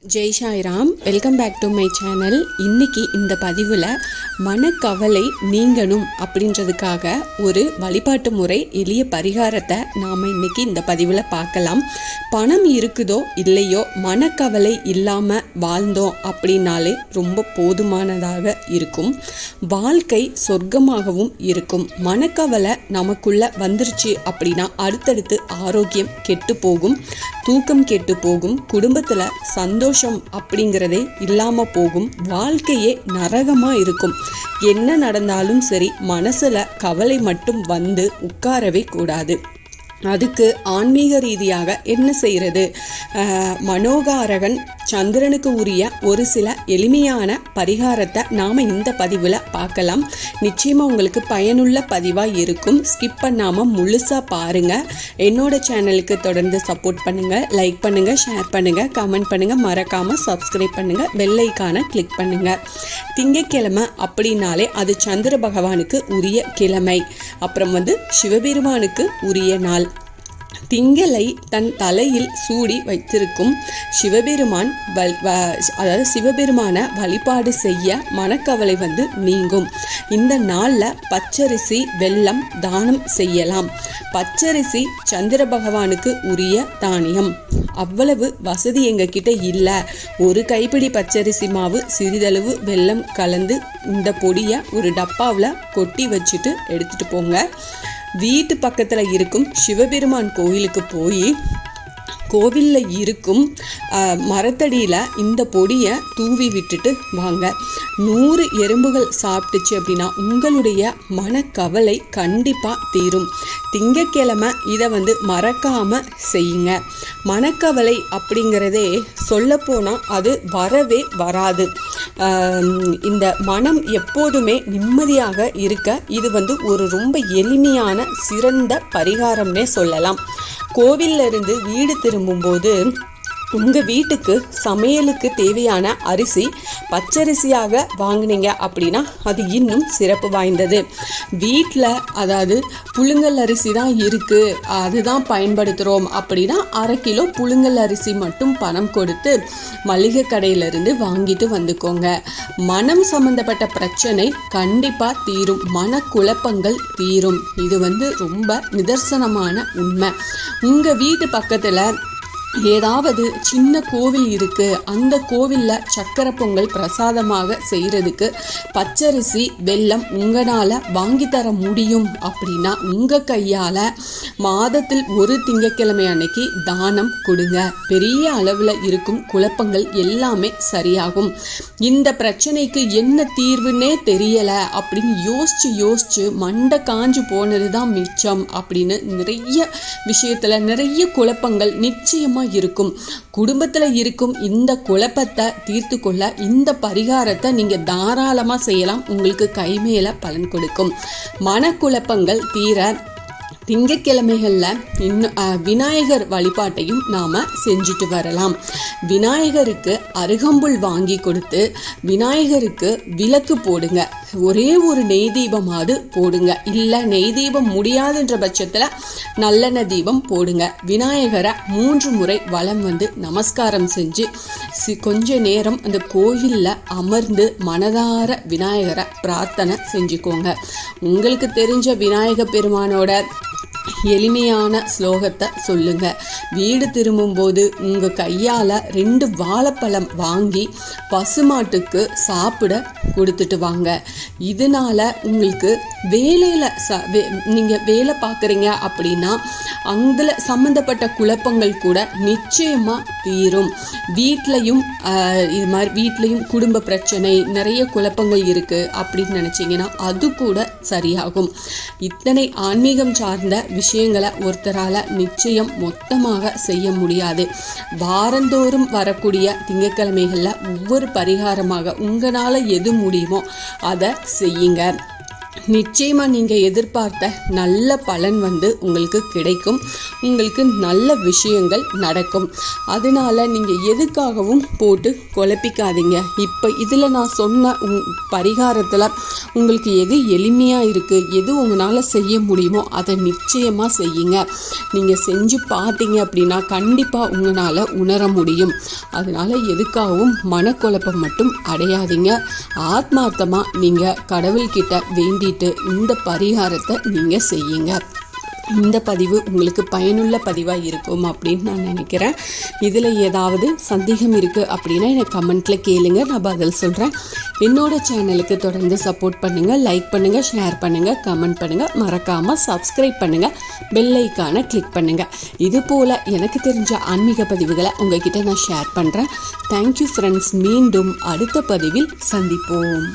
Jai Sairam. Welcome back to my channel. இன்றைக்கி இந்த பதிவில் மனக்கவலை நீங்கணும் அப்படின்றதுக்காக ஒரு வழிபாட்டு முறை எளிய பரிகாரத்தை நாம் இன்றைக்கி இந்த பதிவில் பார்க்கலாம். பணம் இருக்குதோ இல்லையோ மனக்கவலை இல்லாமல் வாழ்ந்தோம் அப்படின்னாலே ரொம்ப போதுமானதாக இருக்கும். வாழ்க்கை சொர்க்கமாகவும் இருக்கும். மனக்கவலை நமக்குள்ளே வந்துருச்சு அப்படின்னா அடுத்தடுத்து ஆரோக்கியம் கெட்டு போகும், தூக்கம் கெட்டு போகும், குடும்பத்தில் சந்தோஷம் அப்படிங்கிறதே இல்லாமல் போகும், வாழ்க்கையே நரகமாக இருக்கும். என்ன நடந்தாலும் சரி, மனசில் கவலை மட்டும் வந்து உட்காரவே கூடாது. அதுக்கு ஆன்மீக ரீதியாக என்ன செய்கிறது? மனோகாரகன் சந்திரனுக்கு உரிய ஒரு சில எளிமையான பரிகாரத்தை நாம் இந்த பதிவில் பார்க்கலாம். நிச்சயமாக உங்களுக்கு பயனுள்ள பதிவாக இருக்கும். ஸ்கிப் பண்ணாமல் முழுசாக பாருங்கள். என்னோட சேனலுக்கு தொடர்ந்து சப்போர்ட் பண்ணுங்கள். லைக் பண்ணுங்கள், ஷேர் பண்ணுங்கள், கமெண்ட் பண்ணுங்கள், மறக்காமல் சப்ஸ்கிரைப் பண்ணுங்கள், பெல் ஐகானை கிளிக் பண்ணுங்கள். திங்கட்கிழமை அப்படின்னாலே அது சந்திர பகவானுக்கு உரிய கிழமை, அப்புறம் சிவபெருமானுக்கு உரிய நாள். திங்களை தன் தலையில் சூடி வைத்திருக்கும் சிவபெருமான் அதாவது சிவபெருமான வழிபாடு செய்ய மனக்கவலை நீங்கும். இந்த நாளில் பச்சரிசி வெல்லம் தானம் செய்யலாம். பச்சரிசி சந்திர பகவானுக்கு உரிய தானியம். அவ்வளவு வசதி எங்ககிட்ட இல்லை, ஒரு கைப்பிடி பச்சரிசி மாவு சிறிதளவு வெல்லம் கலந்து இந்த பொடியை ஒரு டப்பாவில் கொட்டி வச்சுட்டு எடுத்துகிட்டு போங்க. வீட்டு பக்கத்தில் இருக்கும் சிவபெருமான் கோயிலுக்கு போய் கோவிலில் இருக்கும் மரத்தடியில் இந்த பொடியை தூவி விட்டுட்டு வாங்க. 100 எறும்புகள் சாப்பிட்டுச்சு அப்படின்னா உங்களுடைய மனக்கவலை கண்டிப்பாக தீரும். திங்கட்கிழமை இதை மறக்காமல் செய்யுங்க. மனக்கவலை அப்படிங்கிறதே சொல்லப்போனால் அது வரவே வராது. இந்த மனம் எப்போதுமே நிம்மதியாக இருக்க இது ஒரு ரொம்ப எளிமையான சிறந்த பரிகாரம்னே சொல்லலாம். கோவில்ல இருந்து வீடு திரும்பும்போது உங்கள் வீட்டுக்கு சமையலுக்கு தேவையான அரிசி பச்சரிசியாக வாங்கினீங்க அப்படின்னா அது இன்னும் சிறப்பு வாய்ந்தது. வீட்டில் அதாவது புழுங்கல் அரிசி தான் இருக்குது, அதுதான் பயன்படுத்துகிறோம் அப்படின்னா 1/2 கிலோ புழுங்கல் அரிசி மட்டும் பணம் கொடுத்து மளிகை கடையிலிருந்து வாங்கிட்டு வந்துக்கோங்க. மனம் சம்மந்தப்பட்ட பிரச்சனை கண்டிப்பாக தீரும், மனக்குழப்பங்கள் தீரும். இது ரொம்ப நிதர்சனமான உண்மை. உங்கள் வீட்டு பக்கத்தில் ஏதாவது சின்ன கோவில் இருக்குது, அந்த கோவிலில் சக்கரை பொங்கல் பிரசாதமாக செய்கிறதுக்கு பச்சரிசி வெல்லம் உங்களால் வாங்கி தர முடியும் அப்படின்னா உங்கள் கையால் மாதத்தில் ஒரு திங்கட்கிழமை அன்னைக்கு தானம் கொடுங்க. பெரிய அளவில் இருக்கும் குழப்பங்கள் எல்லாமே சரியாகும். இந்த பிரச்சனைக்கு என்ன தீர்வுன்னே தெரியலை அப்படின்னு யோசிச்சு மண்டை காஞ்சு போனது தான் மிச்சம் அப்படின்னு நிறைய விஷயத்தில் நிறைய குழப்பங்கள் நிச்சயமாக இருக்கும். குடும்பத்தில் இருக்கும் இந்த குழப்பத்தை தீர்த்து கொள்ள இந்த பரிகாரத்தை நீங்கள் தாராளமாக செய்யலாம். உங்களுக்கு கைமேல பலன் கொடுக்கும். மனக்குழப்பங்கள் தீர திங்கட்கிழமைகளில் இன்னும் விநாயகர் வழிபாட்டையும் நாம் செஞ்சுட்டு வரலாம். விநாயகருக்கு அருகம்புல் வாங்கி கொடுத்து விநாயகருக்கு விளக்கு போடுங்க. ஒரே ஒரு நெய் தீபமாவது போடுங்க. இல்லை நெய் தீபம் முடியாதுன்ற பட்சத்தில் நல்லெண்ணெய் தீபம் போடுங்க. விநாயகரை 3 முறை வலம் நமஸ்காரம் செஞ்சு கொஞ்ச நேரம் அந்த கோயிலில் அமர்ந்து மனதார விநாயகரை பிரார்த்தனை செஞ்சுக்கோங்க. உங்களுக்கு தெரிஞ்ச விநாயக பெருமானோட எளிமையான ஸ்லோகத்தை சொல்லுங்க. வீடு திரும்பும்போது உங்கள் கையால் 2 வாழைப்பழம் வாங்கி பசுமாட்டுக்கு சாப்பிட கொடுத்துட்டு வாங்க. இதனால உங்களுக்கு வேலையில் நீங்கள் வேலை பார்க்குறீங்க அப்படின்னா அதில் சம்மந்தப்பட்ட குழப்பங்கள் கூட நிச்சயமாக தீரும். வீட்லையும் இது மாதிரி வீட்லையும் குடும்ப பிரச்சனை நிறைய குழப்பங்கள் இருக்குது அப்படின்னு நினச்சிங்கன்னா அது கூட சரியாகும். இத்தனை ஆன்மீகம் சார்ந்த விஷயங்களை ஒருத்தரால் நிச்சயம் மொத்தமாக செய்ய முடியாது. வாரந்தோறும் வரக்கூடிய திங்கட்கிழமைகளில் ஒவ்வொரு பரிகாரமாக உங்களால் எது முடியுமோ அதை செய்யுங்க. நிச்சயமாக நீங்கள் எதிர்பார்த்த நல்ல பலன் உங்களுக்கு கிடைக்கும். உங்களுக்கு நல்ல விஷயங்கள் நடக்கும். அதனால் நீங்கள் எதுக்காகவும் போட்டு குழப்பிக்காதீங்க. இப்போ இதில் நான் சொன்ன பரிகாரத்தில் உங்களுக்கு எது எளிமையாக இருக்குது, எது உங்களால் செய்ய முடியுமோ அதை நிச்சயமாக செய்யுங்க. நீங்கள் செஞ்சு பார்த்தீங்க அப்படின்னா கண்டிப்பாக உங்களால் உணர முடியும். அதனால் எதுக்காகவும் மனக்குழப்பம் மட்டும் அடையாதீங்க. ஆத்மார்த்தமாக நீங்கள் கடவுள்கிட்ட வேண்டிட்டு இந்த பரிகாரத்தை நீங்கள் செய்யுங்க. இந்த பதிவு உங்களுக்கு பயனுள்ள பதிவாக இருக்கும் அப்படின்னு நான் நினைக்கிறேன். இதில் ஏதாவது சந்தேகம் இருக்குது அப்படின்னா எனக்கு கமெண்ட்டில் கேளுங்க, நான் பதில் சொல்கிறேன். என்னோட சேனலுக்கு தொடர்ந்து சப்போர்ட் பண்ணுங்கள், லைக் பண்ணுங்கள், ஷேர் பண்ணுங்கள், கமெண்ட் பண்ணுங்கள், மறக்காமல் சப்ஸ்கிரைப் பண்ணுங்கள், பெல் ஐக்கானை கிளிக் பண்ணுங்கள். இது போல் எனக்கு தெரிஞ்ச ஆன்மீக பதிவுகளை உங்ககிட்ட நான் ஷேர் பண்ணுறேன். Thank you friends. மீண்டும் அடுத்த பதிவில் சந்திப்போம்.